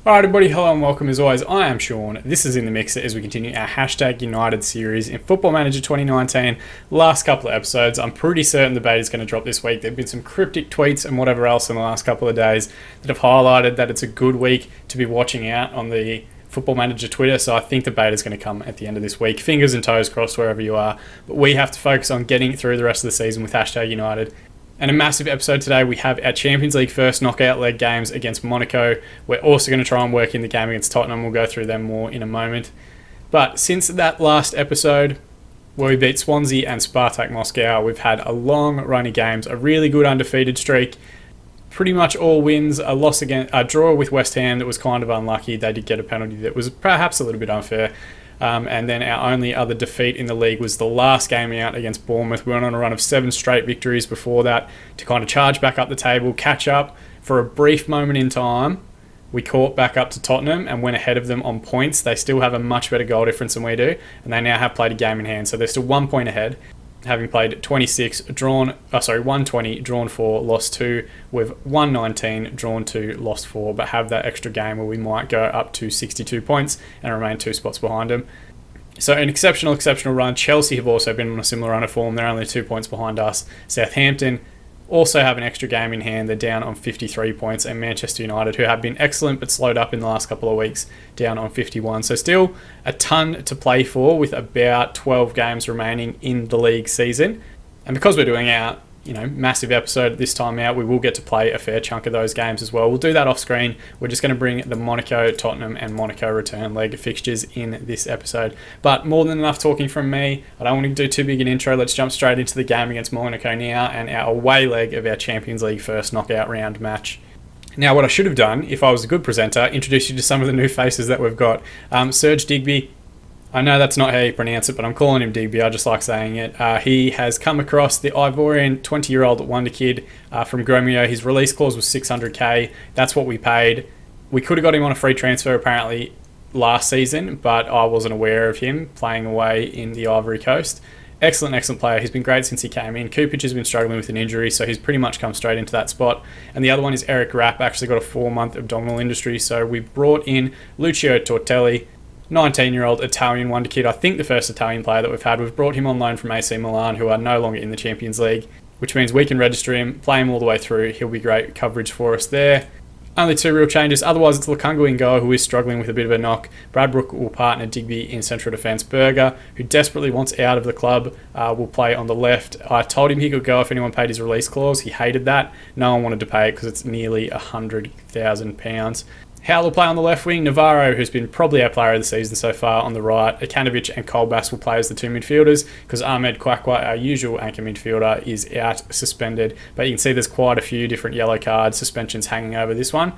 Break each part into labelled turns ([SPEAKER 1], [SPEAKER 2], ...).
[SPEAKER 1] Alright everybody, hello and welcome as always. I am Sean. This is In The Mixer as we continue our Hashtag United series in Football Manager 2019. Last couple of episodes, I'm pretty certain the beta is going to drop this week. There have been some cryptic tweets and whatever else in the last couple of days that have highlighted that it's a good week to be watching out on the Football Manager Twitter, so I think the beta is going to come at the end of this week. Fingers and toes crossed wherever you are, but we have to focus on getting through the rest of the season with Hashtag United. And a massive episode today, we have our Champions League first knockout leg games against Monaco. We're also going to try and work in the game against Tottenham. We'll go through them more in a moment. But since that last episode, where we beat Swansea and Spartak Moscow, we've had a long run of games, a really good undefeated streak, pretty much all wins, a draw with West Ham that was kind of unlucky. They did get a penalty that was perhaps a little bit unfair. And then our only other defeat in the league was the last game out against Bournemouth. We went on a run of 7 straight victories before that to kind of charge back up the table, catch up. For a brief moment in time, we caught back up to Tottenham and went ahead of them on points. They still have a much better goal difference than we do, and they now have played a game in hand. So they're still 1 point ahead, having played 120, drawn 4, lost 2, with 119, drawn 2, lost 4, but have that extra game where we might go up to 62 points and remain 2 spots behind them. So an exceptional run. Chelsea have also been on a similar run of form. They're only 2 points behind us. Southampton also have an extra game in hand. They're down on 53 points. And Manchester United, who have been excellent but slowed up in the last couple of weeks, down on 51. So still a ton to play for with about 12 games remaining in the league season. And because we're doing our massive episode this time out, we will get to play a fair chunk of those games as well. We'll do that off screen. We're just going to bring the Monaco, Tottenham and Monaco return leg fixtures in this episode. But more than enough talking from me. I don't want to do too big an intro. Let's jump straight into the game against Monaco now and our away leg of our Champions League first knockout round match. Now, what I should have done, if I was a good presenter, introduce you to some of the new faces that we've got. Serge Digby. I know that's not how you pronounce it, but I'm calling him Digby. I just like saying it. He has come across the Ivorian 20-year-old wonder kid from Gremio. His release clause was 600k. That's what we paid. We could have got him on a free transfer apparently last season, but I wasn't aware of him playing away in the Ivory Coast. Excellent player. He's been great since he came in. Kupic has been struggling with an injury, so he's pretty much come straight into that spot. And the other one is Eric Rapp, actually got a 4-month abdominal injury. So we brought in Lucio Tortelli, 19-year-old Italian wonder kid. I think the first Italian player that we've had. We've brought him on loan from AC Milan, who are no longer in the Champions League, which means we can register him, play him all the way through. He'll be great coverage for us there. Only 2 real changes. Otherwise, it's Lukungu in goal, who is struggling with a bit of a knock. Bradbrook will partner Digby in central defence. Berger, who desperately wants out of the club, will play on the left. I told him he could go if anyone paid his release clause. He hated that. No one wanted to pay it because it's nearly £100,000. Howell will play on the left wing. Navarro, who's been probably our player of the season so far, on the right. Akanovic and Kolbas will play as the 2 midfielders because Ahmed Kwakwa, our usual anchor midfielder, is out suspended. But you can see there's quite a few different yellow card suspensions hanging over this one.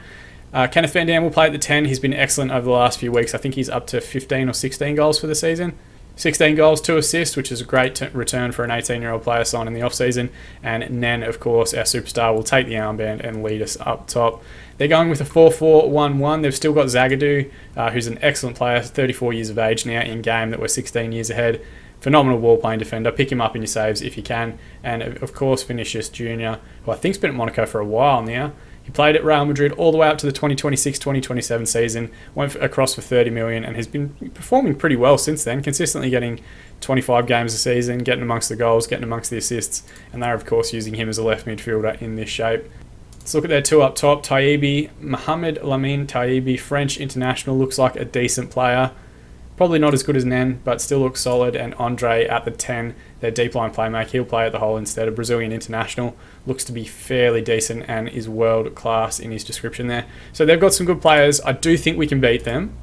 [SPEAKER 1] Kenneth Van Dam will play at the 10. He's been excellent over the last few weeks. I think he's up to 15 or 16 goals for the season. 16 goals, 2 assists, which is a great return for an 18-year-old player signed in the off-season. And Nen, of course, our superstar, will take the armband and lead us up top. They're going with a 4-4-1-1. They've still got Zagadou, who's an excellent player, 34 years of age now in game that we're 16 years ahead. Phenomenal ball-playing defender. Pick him up in your saves if you can. And, of course, Vinicius Jr., who I think's been at Monaco for a while now. He played at Real Madrid all the way up to the 2026-2027 season, went across for 30 million and has been performing pretty well since then, consistently getting 25 games a season, getting amongst the goals, getting amongst the assists, and they're of course using him as a left midfielder in this shape. Let's look at their 2 up top. Taïbi, Mohamed Lamine Taïbi, French international, looks like a decent player. Probably not as good as Nen, but still looks solid. And Andre at the 10, their deep line playmaker. He'll play at the hole instead. A Brazilian international. Looks to be fairly decent and is world class in his description there. So they've got some good players. I do think we can beat them,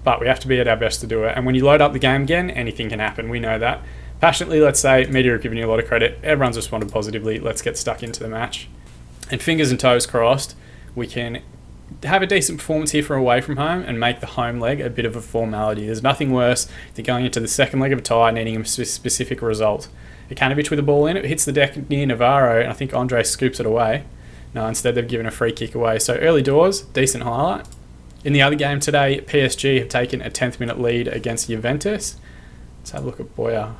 [SPEAKER 1] but we have to be at our best to do it. And when you load up the game again, anything can happen. We know that. Passionately, let's say, media have given you a lot of credit. Everyone's responded positively. Let's get stuck into the match. And fingers and toes crossed, we can have a decent performance here for away from home and make the home leg a bit of a formality. There's nothing worse than going into the second leg of a tie needing a specific result. Akanovic with the ball in, it hits the deck near Navarro, and I think Andre scoops it away. No, instead they've given a free kick away. So early doors, decent highlight. In the other game today, PSG have taken a 10th minute lead against Juventus. Let's have a look at Boya.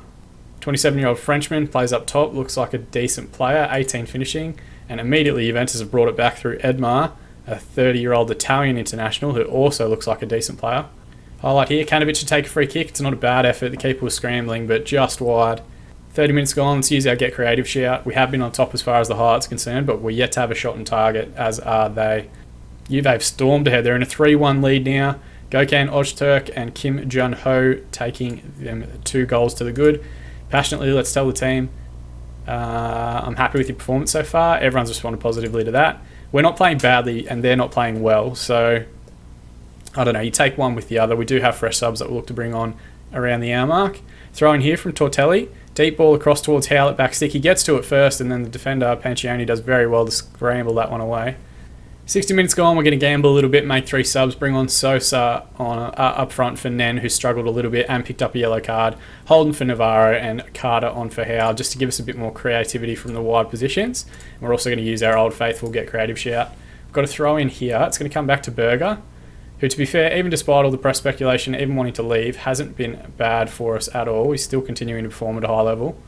[SPEAKER 1] 27-year-old Frenchman, plays up top, looks like a decent player, 18 finishing, and immediately Juventus have brought it back through Edmar. a 30-year-old Italian international who also looks like a decent player. Highlight here, Kanovic to take a free kick. It's not a bad effort. The keeper was scrambling, but just wide. 30 minutes gone. Let's use our Get Creative shout. We have been on top as far as the highlights are concerned, but we're yet to have a shot on target, as are they. Juve have stormed ahead. They're in a 3-1 lead now. Gökhan Öztürk and Kim Jun-ho taking them 2 goals to the good. Passionately, let's tell the team, I'm happy with your performance so far. Everyone's responded positively to that. We're not playing badly, and they're not playing well, so I don't know, you take one with the other. We do have fresh subs that we'll look to bring on around the hour mark. Throw in here from Tortelli. Deep ball across towards Howlett, back stick. He gets to it first, and then the defender, Pancioni, does very well to scramble that one away. 60 minutes gone, we're going to gamble a little bit, make 3 subs, bring on Sosa on up front for Nen, who struggled a little bit and picked up a yellow card. Holden for Navarro and Carter on for Howe, just to give us a bit more creativity from the wide positions. And we're also going to use our old faithful Get Creative shout. We've got to throw in here. It's going to come back to Berger, who, to be fair, even despite all the press speculation, even wanting to leave, hasn't been bad for us at all. He's still continuing to perform at a high level.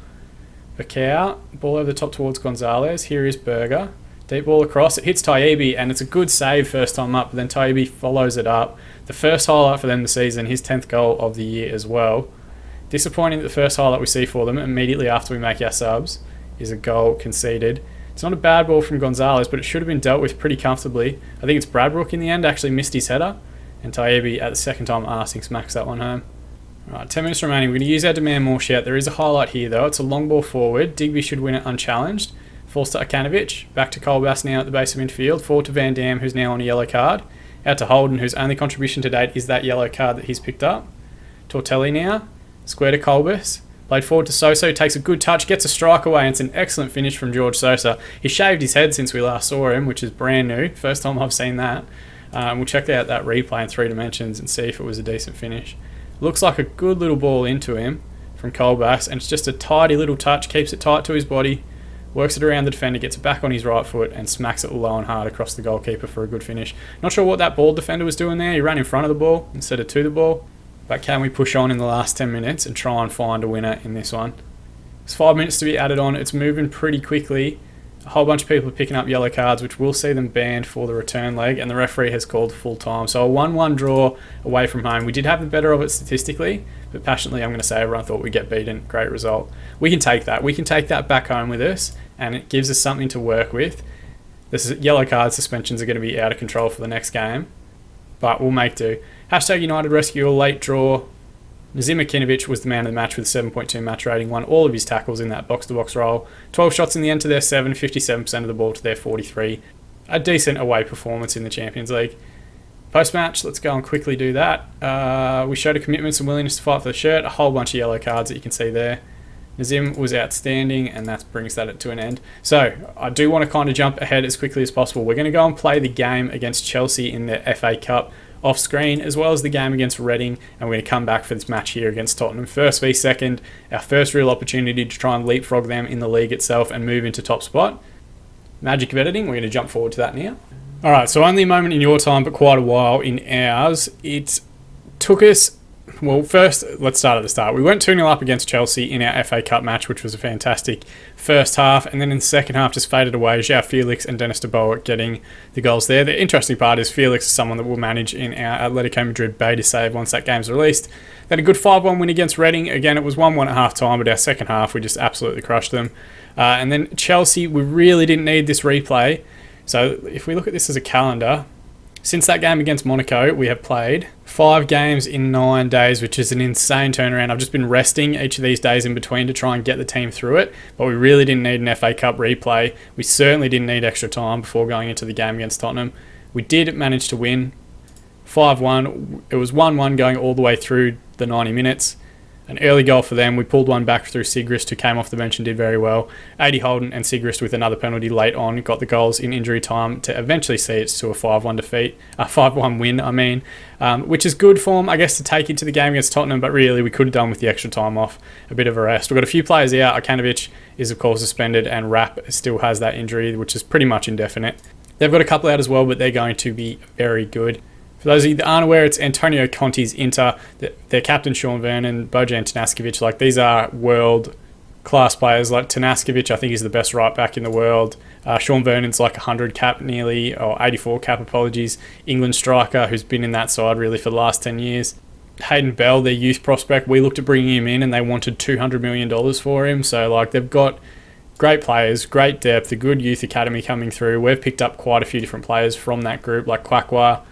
[SPEAKER 1] Bakau, ball over the top towards Gonzalez. Here is Berger. Deep ball across. It hits Taibbi, and it's a good save first time up, but then Taibbi follows it up. The first highlight for them this season, his 10th goal of the year as well. Disappointing that the first highlight we see for them immediately after we make our subs is a goal conceded. It's not a bad ball from Gonzalez, but it should have been dealt with pretty comfortably. I think it's Bradbrook in the end actually missed his header, and Taibbi at the second time asking smacks that one home. Alright, 10 minutes remaining. We're going to use our demand more shout. There is a highlight here though. It's a long ball forward. Digby should win it unchallenged. Falls to Akanovic. Back to Colbass now at the base of midfield. Forward to Van Dam, who's now on a yellow card. Out to Holden, whose only contribution to date is that yellow card that he's picked up. Tortelli now. Square to Colbass. Played forward to Sosa, who takes a good touch, gets a strike away, and it's an excellent finish from George Sosa. He shaved his head since we last saw him, which is brand new. First time I've seen that. We'll check out that replay in 3 dimensions and see if it was a decent finish. Looks like a good little ball into him from Colbass, and it's just a tidy little touch, keeps it tight to his body, works it around the defender, gets it back on his right foot, and smacks it low and hard across the goalkeeper for a good finish. Not sure what that ball defender was doing there. He ran in front of the ball instead of to the ball. But can we push on in the last 10 minutes and try and find a winner in this one? There's 5 minutes to be added on. It's moving pretty quickly. A whole bunch of people are picking up yellow cards, which will see them banned for the return leg, and the referee has called full time. So a 1-1 draw away from home. We did have the better of it statistically, but passionately I'm going to say everyone thought we'd get beaten. Great result. We can take that. We can take that back home with us, and it gives us something to work with. This yellow card suspensions are going to be out of control for the next game, but we'll make do. Hashtag United Rescue, a late draw. Nazim Akinovic was the man of the match with 7.2 match rating, won all of his tackles in that box-to-box role. 12 shots in the end to their 7, 57% of the ball to their 43. A decent away performance in the Champions League. Post-match, let's go and quickly do that. We showed a commitment and willingness to fight for the shirt. A whole bunch of yellow cards that you can see there. Nazim was outstanding, and that brings that to an end. So, I do want to kind of jump ahead as quickly as possible. We're going to go and play the game against Chelsea in the FA Cup off screen, as well as the game against Reading, and we're going to come back for this match here against Tottenham. First v second, our first real opportunity to try and leapfrog them in the league itself and move into top spot. Magic of editing, we're going to jump forward to that now. Alright, so only a moment in your time, but quite a while in ours. It took us... Well, first, let's start at the start. We went 2-0 up against Chelsea in our FA Cup match, which was a fantastic first half, and then in the second half just faded away. João Felix and Dennis de Boer getting the goals there. The interesting part is Felix is someone that will manage in our Atletico Madrid beta save once that game's released. Then a good 5-1 win against Reading. Again, it was 1-1 at half time, but our second half, we just absolutely crushed them. And then Chelsea, we really didn't need this replay. So if we look at this as a calendar, since that game against Monaco, we have played 5 games in 9 days, which is an insane turnaround. I've just been resting each of these days in between to try and get the team through it, but we really didn't need an FA Cup replay. We certainly didn't need extra time before going into the game against Tottenham. We did manage to win 5-1. It was 1-1 going all the way through the 90 minutes. An early goal for them. We pulled one back through Sigrist, who came off the bench and did very well. 80 Holden and Sigrist with another penalty late on got the goals in injury time to eventually see it to a 5-1 defeat, a 5-1 win, which is good form, I guess, to take into the game against Tottenham, but really we could have done with the extra time off, a bit of a rest. We've got a few players out. Akanovic is, of course, suspended, and Rapp still has that injury, which is pretty much indefinite. They've got a couple out as well, but they're going to be very good. For those of you that aren't aware, it's Antonio Conte's Inter. Their captain, Sean Vernon, Bojan Tanaskovic. These are world-class players. Tanaskovic, I think, is the best right-back in the world. Sean Vernon's like 100 cap nearly, or 84 cap, apologies. England striker who's been in that side really for the last 10 years. Hayden Bell, their youth prospect, we looked at bringing him in and they wanted $200 million for him. So like they've got great players, great depth, a good youth academy coming through. We've picked up quite a few different players from that group like Quackwa,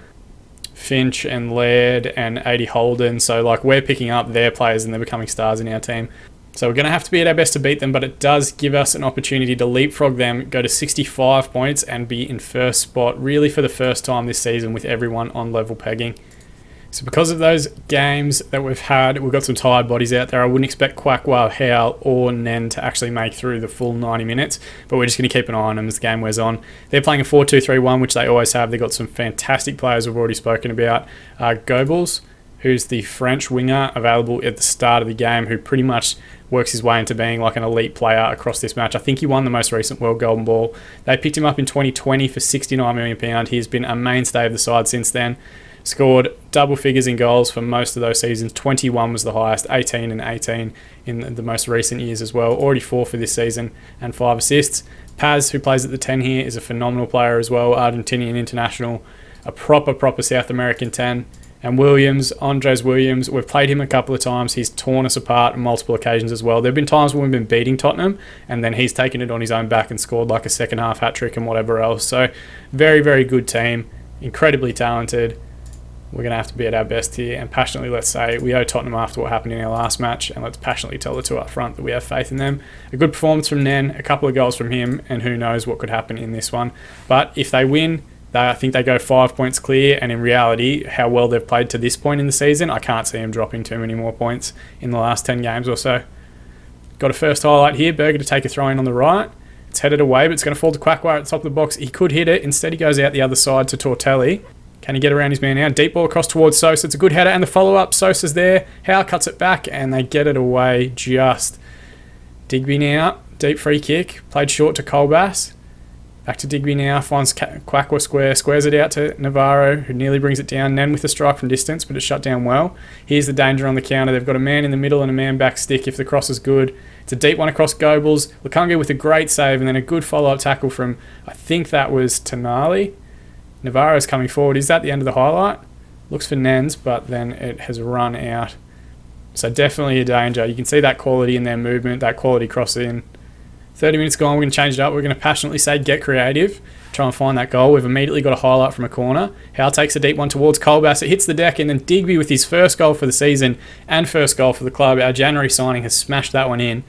[SPEAKER 1] Finch and Laird and 80 Holden. So like we're picking up their players and they're becoming stars in our team. So we're going to have to be at our best to beat them, but it does give us an opportunity to leapfrog them, go to 65 points and be in first spot really for the first time this season with everyone on level pegging. So because of those games that we've had, we've got some tired bodies out there. I wouldn't expect Quackwa, Howl or Nen to actually make through the full 90 minutes, but we're just going to keep an eye on them as the game wears on. They're playing a 4-2-3-1, which they always have. They've got some fantastic players we've already spoken about. Goebbels, who's the French winger available at the start of the game, who pretty much works his way into being like an elite player across this match. I think he won the most recent World Golden Ball. They picked him up in 2020 for £69 million. He's been a mainstay of the side since then. Scored double figures in goals for most of those seasons. 21 was the highest, 18 and 18 in the most recent years as well. Already 4 for this season and 5 assists. Paz, who plays at the 10 here, is a phenomenal player as well. Argentinian international, a proper South American 10. And Williams, Andres Williams, we've played him a couple of times. He's torn us apart on multiple occasions as well. There have been times when we've been beating Tottenham and then he's taken it on his own back and scored like a second half hat-trick and whatever else. So very, very good team. Incredibly talented. We're going to have to be at our best here and passionately, let's say, we owe Tottenham after what happened in our last match, and let's passionately tell the two up front that we have faith in them. A good performance from Nen, a couple of goals from him, and who knows what could happen in this one. But if they win, I think they go 5 points clear, and in reality, how well they've played to this point in the season, I can't see them dropping too many more points in the last 10 games or so. Got a first highlight here, Berger to take a throw in on the right. It's headed away, but it's going to fall to Quackwa at the top of the box. He could hit it. Instead, he goes out the other side to Tortelli. Can he get around his man now? Deep ball across towards Sosa. It's a good header, and the follow-up. Sosa's there. Howe cuts it back, and they get it away just. Digby now. Deep free kick. Played short to Colbass. Back to Digby now. Finds Quackwa square. Squares it out to Navarro, who nearly brings it down. Nen with a strike from distance, but it's shut down well. Here's the danger on the counter. They've got a man in the middle and a man back stick if the cross is good. It's a deep one across Goebbels. Lukunga with a great save, and then a good follow-up tackle from, I think that was Tonali. Navarro's coming forward. Is that the end of the highlight? Looks for Nens, but then it has run out. So definitely a danger. You can see that quality in their movement, that quality cross in. 30 minutes gone, we're going to change it up. We're going to passionately say, get creative. Try and find that goal. We've immediately got a highlight from a corner. Howe takes a deep one towards Colbass. It hits the deck, and then Digby with his first goal for the season and first goal for the club. Our January signing has smashed that one in.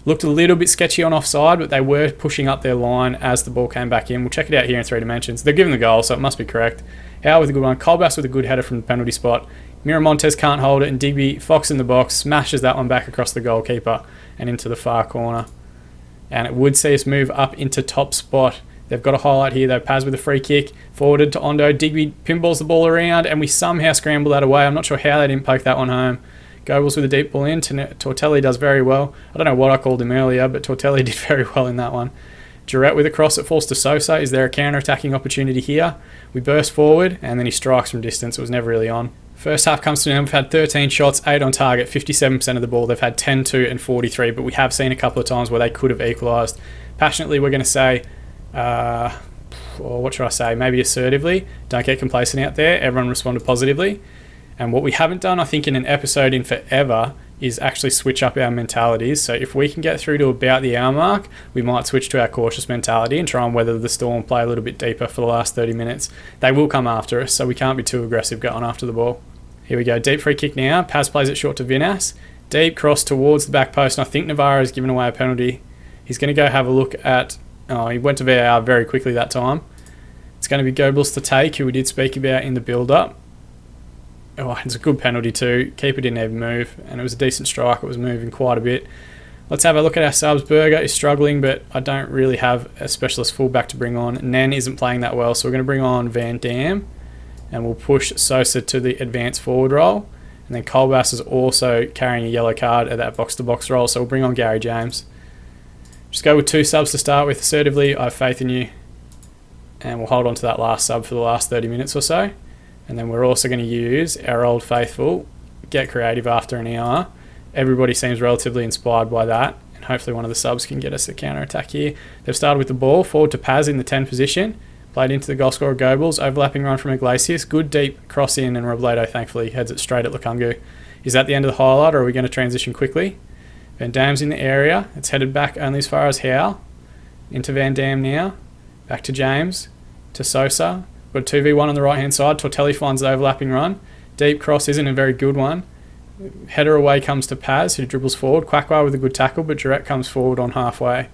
[SPEAKER 1] Looked a little bit sketchy on offside, but they were pushing up their line as the ball came back in. We'll check it out here in 3 dimensions. They're given the goal, so it must be correct. Howe with a good one. Colbass with a good header from the penalty spot. Miramontes can't hold it, and Digby, Fox in the box, smashes that one back across the goalkeeper and into the far corner. And it would see us move up into top spot. They've got a highlight here, though. Paz with a free kick. Forwarded to Ondo. Digby pinballs the ball around, and we somehow scramble that away. I'm not sure how they didn't poke that one home. Goebbels with a deep ball in. Tortelli does very well. I don't know what I called him earlier, but Tortelli did very well in that one. Giroud with a cross that falls to Sosa. Is there a counter-attacking opportunity here? We burst forward, and then he strikes from distance. It was never really on. First half comes to an end. We've had 13 shots, 8 on target, 57% of the ball. They've had 10, 2, and 43, but we have seen a couple of times where they could have equalised. Passionately, we're going to say, or what should I say? Maybe assertively. Don't get complacent out there. Everyone responded positively. And what we haven't done, I think, in an episode in forever is actually switch up our mentalities. So if we can get through to about the hour mark, we might switch to our cautious mentality and try and weather the storm, play a little bit deeper for the last 30 minutes. They will come after us, so we can't be too aggressive going after the ball. Here we go, deep free kick now. Paz plays it short to Vinas. Deep cross towards the back post, and I think Navarro's given away a penalty. He's going to go have a look at... Oh, he went to VAR very quickly that time. It's going to be Goebbels to take, who we did speak about in the build-up. Oh, it's a good penalty too. Keeper didn't even move, and it was a decent strike. It was moving quite a bit. Let's have a look at our subs. Berger is struggling, but I don't really have a specialist fullback to bring on. Nen isn't playing that well, so we're going to bring on Van Dam, and we'll push Sosa to the advanced forward role. And then Colbass is also carrying a yellow card at that box-to-box role, so we'll bring on Gary James. Just go with 2 subs to start with. Assertively, I have faith in you. And we'll hold on to that last sub for the last 30 minutes or so. And then we're also going to use our old faithful, get creative after an hour. Everybody seems relatively inspired by that. And hopefully one of the subs can get us a counter-attack here. They've started with the ball, forward to Paz in the 10 position. Played into the goal scorer Goebbels, overlapping run from Iglesias. Good deep cross in, and Robledo thankfully heads it straight at Lukungu. Is that the end of the highlight, or are we going to transition quickly? Van Dam's in the area. It's headed back only as far as Howe. Into Van Dam now. Back to James. To Sosa. Got 2v1 on the right-hand side. Tortelli finds the overlapping run. Deep cross isn't a very good one. Header away comes to Paz, who dribbles forward. Quackwa with a good tackle, but Jurek comes forward on halfway.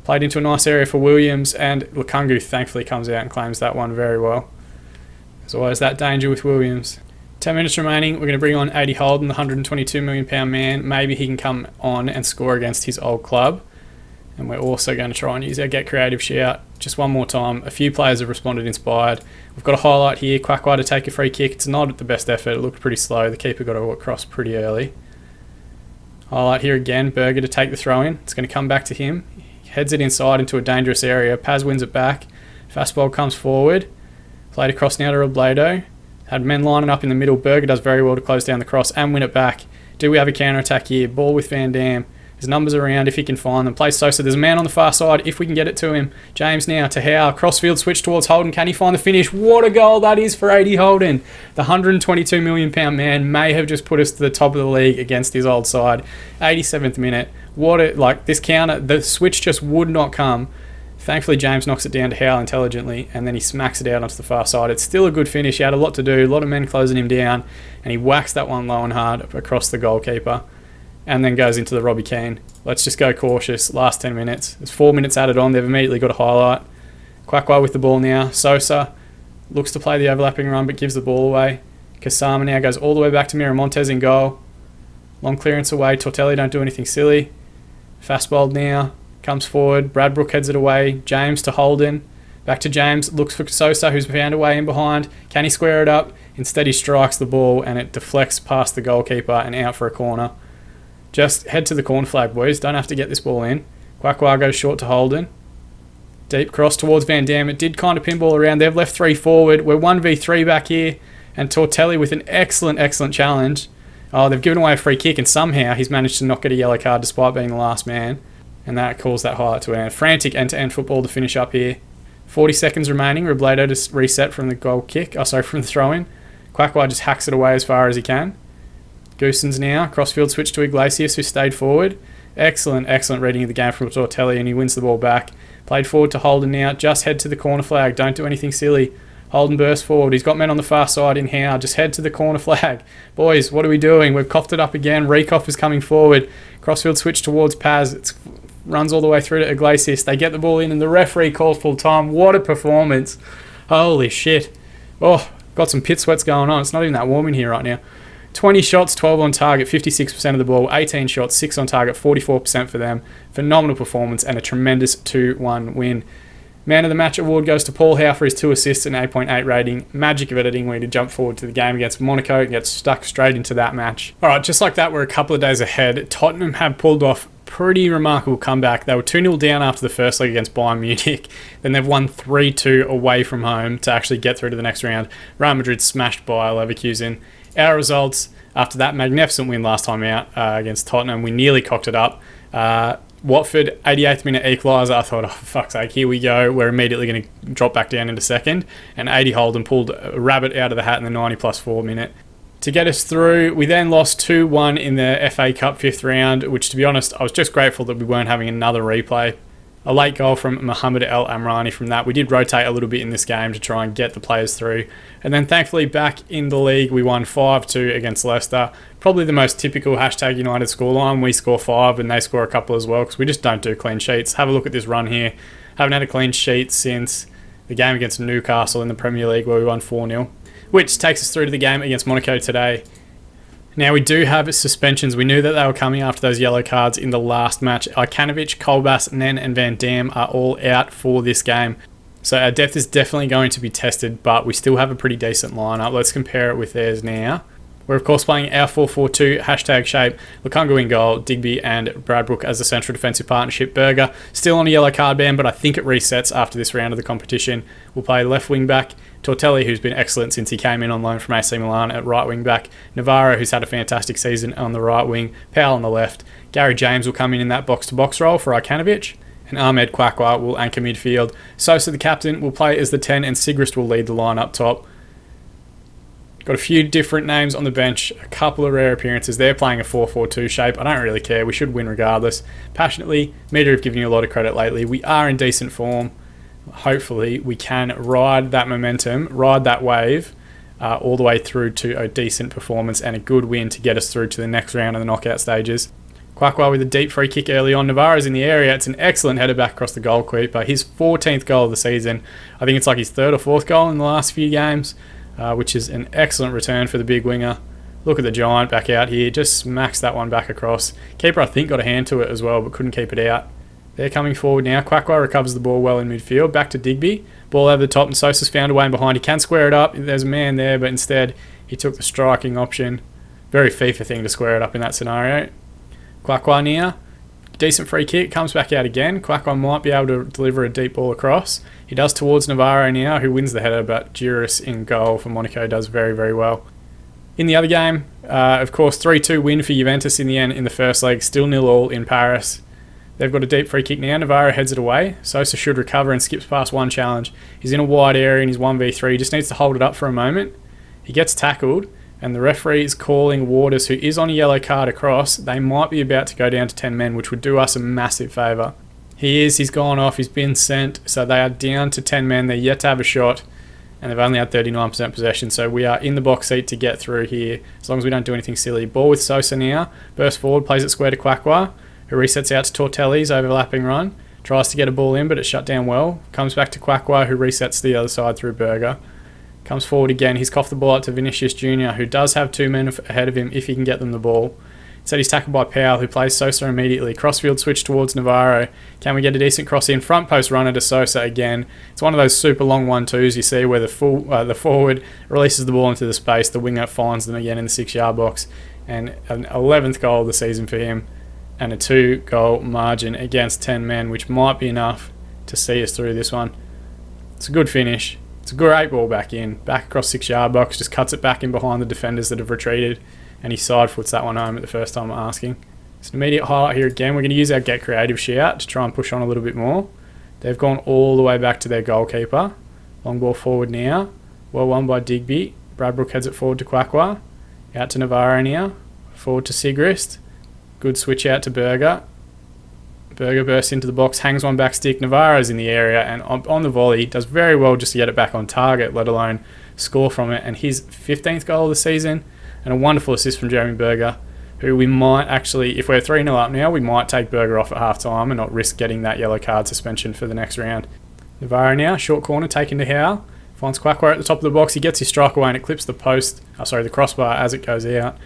[SPEAKER 1] Played into a nice area for Williams, and Lukungu thankfully comes out and claims that one very well. There's always that danger with Williams. 10 minutes remaining. We're going to bring on 80 Holden, the £122 million man. Maybe he can come on and score against his old club. And we're also going to try and use our Get Creative shout just one more time. A few players have responded inspired. We've got a highlight here. Quackwa to take a free kick. It's not the best effort. It looked pretty slow. The keeper got across pretty early. Highlight here again. Berger to take the throw in. It's going to come back to him. He heads it inside into a dangerous area. Paz wins it back. Fastball comes forward. Played across now to Robledo. Had men lining up in the middle. Berger does very well to close down the cross and win it back. Do we have a counter-attack here? Ball with Van Dam. His numbers around if he can find them. Plays Sosa. There's a man on the far side if we can get it to him. James now to Howe. Crossfield switch towards Holden. Can he find the finish? What a goal that is for 80 Holden. The £122 million man may have just put us to the top of the league against his old side. 87th minute. This counter, the switch just would not come. Thankfully, James knocks it down to Howe intelligently, and then he smacks it out onto the far side. It's still a good finish. He had a lot to do, a lot of men closing him down, and he whacks that one low and hard across the goalkeeper, and then goes into the Robbie Keane. Let's just go cautious. Last 10 minutes. There's 4 minutes added on. They've immediately got a highlight. Quackwa with the ball now. Sosa looks to play the overlapping run, but gives the ball away. Kasama now goes all the way back to Miramontes in goal. Long clearance away. Tortelli don't do anything silly. Fastball now. Comes forward. Bradbrook heads it away. James to Holden. Back to James. Looks for Sosa, who's found a way in behind. Can he square it up? Instead, he strikes the ball, and it deflects past the goalkeeper and out for a corner. Just head to the corner flag, boys. Don't have to get this ball in. Quackwa goes short to Holden. Deep cross towards Van Dam. It did kind of pinball around. They've left 3 forward. We're 1v3 back here. And Tortelli with an excellent challenge. Oh, they've given away a free kick, and somehow he's managed to not get a yellow card despite being the last man. And that calls that highlight to an end. Frantic end-to-end football to finish up here. 40 seconds remaining. Robledo to reset from the from the throw-in. Quackwa just hacks it away as far as he can. Goosens now. Crossfield switch to Iglesias, who stayed forward. Excellent reading of the game from Tortelli, and he wins the ball back. Played forward to Holden now. Just head to the corner flag. Don't do anything silly. Holden bursts forward. He's got men on the far side in Howe. Just head to the corner flag. Boys, what are we doing? We've coughed it up again. Rekoff is coming forward. Crossfield switch towards Paz. It runs all the way through to Iglesias. They get the ball in, and the referee calls full time. What a performance. Holy shit. Oh, got some pit sweats going on. It's not even that warm in here right now. 20 shots, 12 on target, 56% of the ball. 18 shots, 6 on target, 44% for them. Phenomenal performance and a tremendous 2-1 win. Man of the Match award goes to Paul Howe for his 2 assists and 8.8 rating. Magic of editing. We need to jump forward to the game against Monaco and get stuck straight into that match. Alright, just like that, we're a couple of days ahead. Tottenham have pulled off pretty remarkable comeback. They were 2-0 down after the first leg against Bayern Munich. Then they've won 3-2 away from home to actually get through to the next round. Real Madrid smashed by Leverkusen. Our results after that magnificent win last time out against Tottenham, we nearly cocked it up. Watford, 88th minute equaliser. I thought, oh, for fuck's sake, here we go. We're immediately going to drop back down into second. And 80 Holden pulled a rabbit out of the hat in the 90+4 minute to get us through. We then lost 2-1 in the FA Cup 5th round, which, to be honest, I was just grateful that we weren't having another replay. A late goal from Mohamed El Amrani from that. We did rotate a little bit in this game to try and get the players through. And then thankfully back in the league, we won 5-2 against Leicester. Probably the most typical #United scoreline. We score 5 and they score a couple as well because we just don't do clean sheets. Have a look at this run here. Haven't had a clean sheet since the game against Newcastle in the Premier League where we won 4-0. Which takes us through to the game against Monaco today. Now, we do have suspensions. We knew that they were coming after those yellow cards in the last match. Ivanovic, Kolbas, Nen and Van Dam are all out for this game. So our depth is definitely going to be tested, but we still have a pretty decent lineup. Let's compare it with theirs now. We're of course playing our 4-4-2 hashtag shape. Lukungu in goal, Digby and Bradbrook as the central defensive partnership. Berger still on a yellow card ban, but I think it resets after this round of the competition. We'll play left wing back. Tortelli, who's been excellent since he came in on loan from AC Milan, at right wing back. Navarro, who's had a fantastic season, on the right wing. Powell on the left. Gary James will come in that box-to-box role for Ivanovic. And Ahmed Kwakwa will anchor midfield. Sosa, the captain, will play as the 10, and Sigrist will lead the line up top. Got a few different names on the bench, a couple of rare appearances. They're playing a 4-4-2 shape. I don't really care. We should win regardless. Passionately, Media have given you a lot of credit lately. We are in decent form. Hopefully, we can ride that momentum, ride that wave, all the way through to a decent performance and a good win to get us through to the next round of the knockout stages. Kwakwa with a deep free kick early on. Navarro's in the area. It's an excellent header back across the goalkeeper. His 14th goal of the season. I think it's like his third or fourth goal in the last few games. Which is an excellent return for the big winger. Look at the giant back out here. Just smacks that one back across. Keeper, I think, got a hand to it as well, but couldn't keep it out. They're coming forward now. Kwakwa recovers the ball well in midfield. Back to Digby. Ball over the top, and Sosa's found a way in behind. He can square it up. There's a man there, but instead he took the striking option. Very FIFA thing to square it up in that scenario. Kwakwa near. Decent free kick. Comes back out again. Kwakwa might be able to deliver a deep ball across. He does towards Navarro now, who wins the header, but Juris in goal for Monaco does very, very well. In the other game, of course, 3-2 win for Juventus in the end in the first leg. Still 0-0 in Paris. They've got a deep free kick now. Navarro heads it away. Sosa should recover and skips past one challenge. He's in a wide area and he's 1v3. He just needs to hold it up for a moment. He gets tackled, and the referee is calling Waters, who is on a yellow card, across. They might be about to go down to 10 men, which would do us a massive favour. He's gone off, he's been sent, so they are down to 10 men. They're yet to have a shot, and they've only had 39% possession, so we are in the box seat to get through here, as long as we don't do anything silly. Ball with Sosa now, bursts forward, plays it square to Kwakwa, who resets out to Tortelli's overlapping run, tries to get a ball in, but it's shut down well, comes back to Kwakwa, who resets to the other side through Berger. Comes forward again, he's coughed the ball out to Vinicius Jr., who does have 2 men ahead of him if he can get them the ball. Instead he's tackled by Powell, who plays Sosa immediately. Crossfield switch towards Navarro. Can we get a decent cross in? Front post runner to Sosa again. It's one of those super long 1-2s you see where the forward releases the ball into the space, the winger finds them again in the 6-yard box. And an 11th goal of the season for him, and a 2-goal margin against 10 men, which might be enough to see us through this one. It's a good finish. It's a great ball back in, back across 6-yard box, just cuts it back in behind the defenders that have retreated, and he side foots that one home at the first time asking. It's an immediate highlight here again. We're going to use our Get Creative shout to try and push on a little bit more. They've gone all the way back to their goalkeeper. Long ball forward now. Well won by Digby. Bradbrook heads it forward to Kwakwa. Out to Navarro now. Forward to Sigrist. Good switch out to Berger. Berger bursts into the box, hangs one back stick. Navarro's in the area and on the volley does very well just to get it back on target, let alone score from it. And his 15th goal of the season, and a wonderful assist from Jeremy Berger, who we might actually, if we're 3-0 up now, we might take Berger off at half-time and not risk getting that yellow card suspension for the next round. Navarro now, short corner, taken to Howe. Finds Kwakwa at the top of the box. He gets his strike away and it clips the crossbar as it goes out.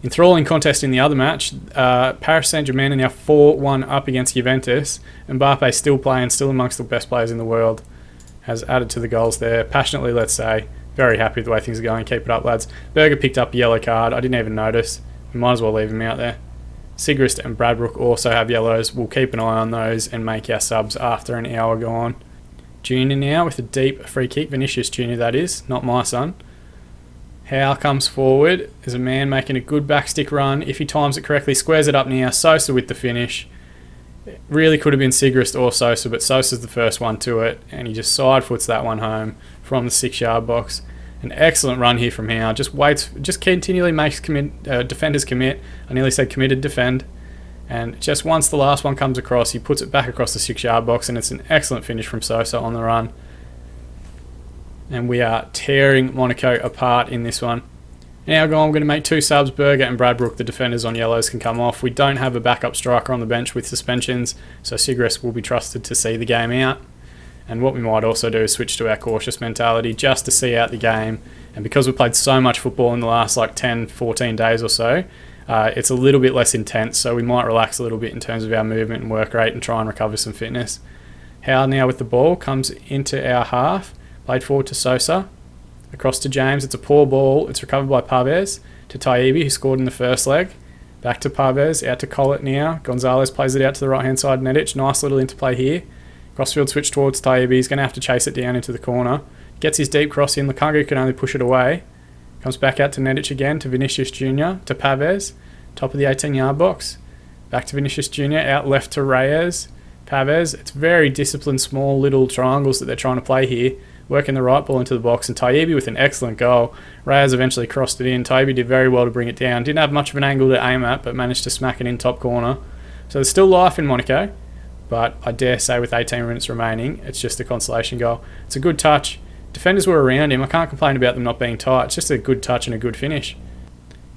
[SPEAKER 1] Enthralling contest in the other match. Paris Saint-Germain are now 4-1 up against Juventus. Mbappe still playing, still amongst the best players in the world. Has added to the goals there. Passionately, let's say. Very happy with the way things are going. Keep it up, lads. Berger picked up a yellow card. I didn't even notice. We might as well leave him out there. Sigrist and Bradbrook also have yellows. We'll keep an eye on those and make our subs after an hour gone. Junior now with a deep free kick. Vinicius Junior, that is. Not my son. Howe comes forward. There's a man making a good backstick run. If he times it correctly, squares it up now. Sosa with the finish. It really could have been Sigrist or Sosa, but Sosa's the first one to it, and he just side foots that one home from the 6-yard box. An excellent run here from Howe. Just continually makes defenders commit. I nearly said committed defend. And just once the last one comes across, he puts it back across the 6-yard box, and it's an excellent finish from Sosa on the run. And we are tearing Monaco apart in this one. Now I'm going to make 2 subs. Berger and Bradbrook, the defenders on yellows, can come off. We don't have a backup striker on the bench with suspensions, so Sigrist will be trusted to see the game out. And what we might also do is switch to our cautious mentality just to see out the game. And because we've played so much football in the last 10, 14 days or so, it's a little bit less intense, so we might relax a little bit in terms of our movement and work rate and try and recover some fitness. Howe now with the ball, comes into our half, played forward to Sosa. Across to James. It's a poor ball. It's recovered by Pavez to Taibbi, who scored in the first leg. Back to Pavez. Out to Collett now. Gonzalez plays it out to the right-hand side. Nedic. Nice little interplay here. Crossfield switch towards Taibbi. He's going to have to chase it down into the corner. Gets his deep cross in. Lukangu can only push it away. Comes back out to Nedic again, to Vinicius Jr., to Pavez. Top of the 18-yard box. Back to Vinicius Jr., out left to Reyes. Pavez. It's very disciplined, small little triangles that they're trying to play here. Working the right ball into the box, and Taibbi with an excellent goal. Reyes eventually crossed it in. Taibbi did very well to bring it down. Didn't have much of an angle to aim at, but managed to smack it in top corner. So there's still life in Monaco, but I dare say with 18 minutes remaining, it's just a consolation goal. It's a good touch. Defenders were around him. I can't complain about them not being tight. It's just a good touch and a good finish.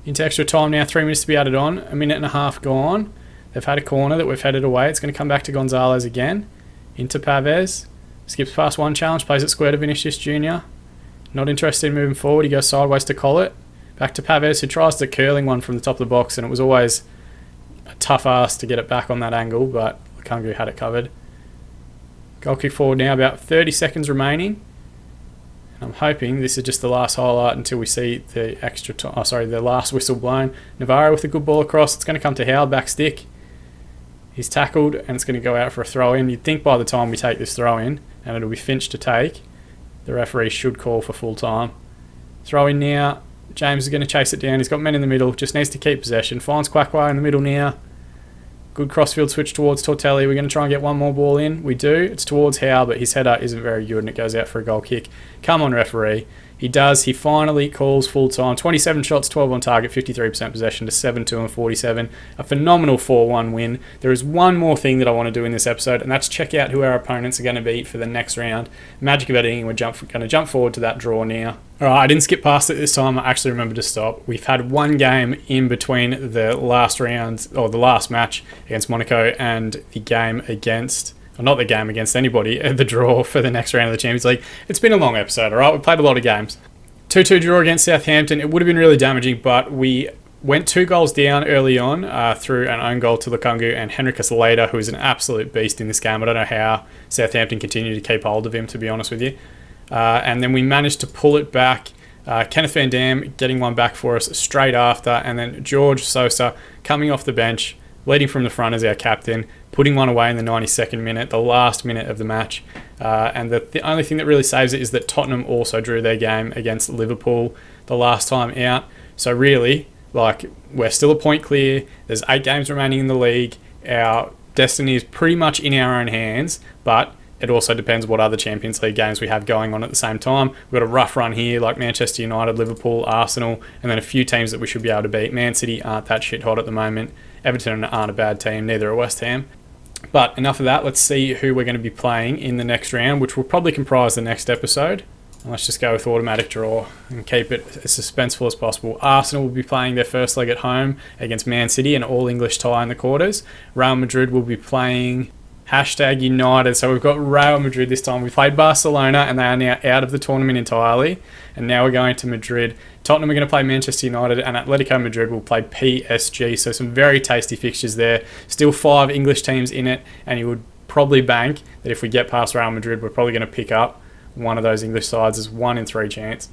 [SPEAKER 1] Into extra time now, 3 minutes to be added on. A minute and a half gone. They've had a corner that we've headed away. It's going to come back to Gonzalez again. Into Pavez. Skips past one challenge, plays it square to Vinicius Jr. Not interested in moving forward. He goes sideways to Collett. Back to Pavez, who tries the curling one from the top of the box, and it was always a tough ask to get it back on that angle, but Lukangu had it covered. Goal kick forward now, about 30 seconds remaining. I'm hoping this is just the last highlight until we see the the last whistle blown. Navarro with a good ball across. It's going to come to Howard, back stick. He's tackled and it's going to go out for a throw in. You'd think by the time we take this throw in, and it'll be Finch to take, the referee should call for full time. Throw in now. James is going to chase it down. He's got men in the middle. Just needs to keep possession. Finds Quackway in the middle now. Good crossfield switch towards Tortelli. We're going to try and get one more ball in. We do. It's towards Howe, but his header isn't very good and it goes out for a goal kick. Come on, referee. He does. He finally calls full time. 27 shots, 12 on target, 53% possession to 7-2 and 47. A phenomenal 4-1 win. There is one more thing that I want to do in this episode, and that's check out who our opponents are going to be for the next round. Magic of editing, we're going to jump forward to that draw now. Alright, I didn't skip past it this time. I actually remembered to stop. We've had one game in between the last round, or the last match against Monaco and the game against... not the game against anybody, the draw for the next round of the Champions League. It's been a long episode, alright? We played a lot of games. 2-2 draw against Southampton. It would have been really damaging, but we went 2 goals down early on through an own goal to Lukangu and Henrikas later, who is an absolute beast in this game. I don't know how Southampton continue to keep hold of him, to be honest with you. And then we managed to pull it back. Kenneth Van Dam getting one back for us straight after, and then George Sosa coming off the bench, leading from the front as our captain, putting one away in the 92nd minute, the last minute of the match. And the only thing that really saves it is that Tottenham also drew their game against Liverpool the last time out. So really, we're still a point clear. There's 8 games remaining in the league. Our destiny is pretty much in our own hands, but it also depends what other Champions League games we have going on at the same time. We've got a rough run here, like Manchester United, Liverpool, Arsenal, and then a few teams that we should be able to beat. Man City aren't that shit hot at the moment. Everton aren't a bad team, neither are West Ham. But enough of that. Let's see who we're going to be playing in the next round, which will probably comprise the next episode. And let's just go with automatic draw and keep it as suspenseful as possible. Arsenal will be playing their first leg at home against Man City, an all-English tie in the quarters. Real Madrid will be playing... #United. So we've got Real Madrid this time. We played Barcelona and they are now out of the tournament entirely. And now we're going to Madrid. Tottenham are going to play Manchester United and Atletico Madrid will play PSG. So some very tasty fixtures there. Still 5 English teams in it, and you would probably bank that if we get past Real Madrid, we're probably going to pick up one of those English sides as 1 in 3 chance.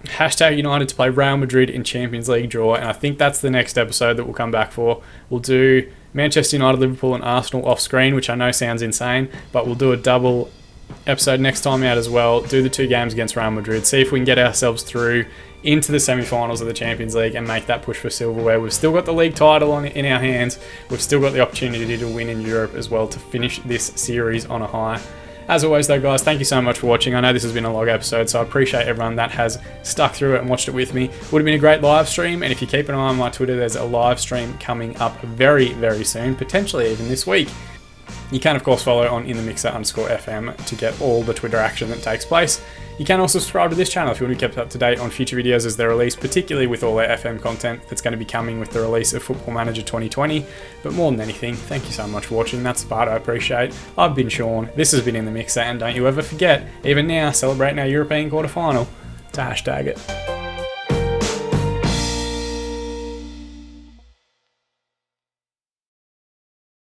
[SPEAKER 1] #United to play Real Madrid in Champions League draw, and I think that's the next episode that we'll come back for. We'll do Manchester United, Liverpool and Arsenal off screen, which I know sounds insane, but we'll do a double episode next time out as well. Do the 2 games against Real Madrid, see if we can get ourselves through into the semi-finals of the Champions League and make that push for silverware. We've still got the league title in our hands. We've still got the opportunity to win in Europe as well to finish this series on a high. As always though guys, thank you so much for watching. I know this has been a long episode, so I appreciate everyone that has stuck through it and watched it with me. Would have been a great live stream, and if you keep an eye on my Twitter, there's a live stream coming up very, very soon, potentially even this week. You can of course follow on @InTheMixer_FM to get all the Twitter action that takes place. You can also subscribe to this channel if you want to be kept up to date on future videos as they're released, particularly with all our FM content that's going to be coming with the release of Football Manager 2020. But more than anything, thank you so much for watching. That's the part I appreciate. I've been Sean, this has been In The Mixer, and don't you ever forget, even now, celebrating our European quarterfinal, to #it.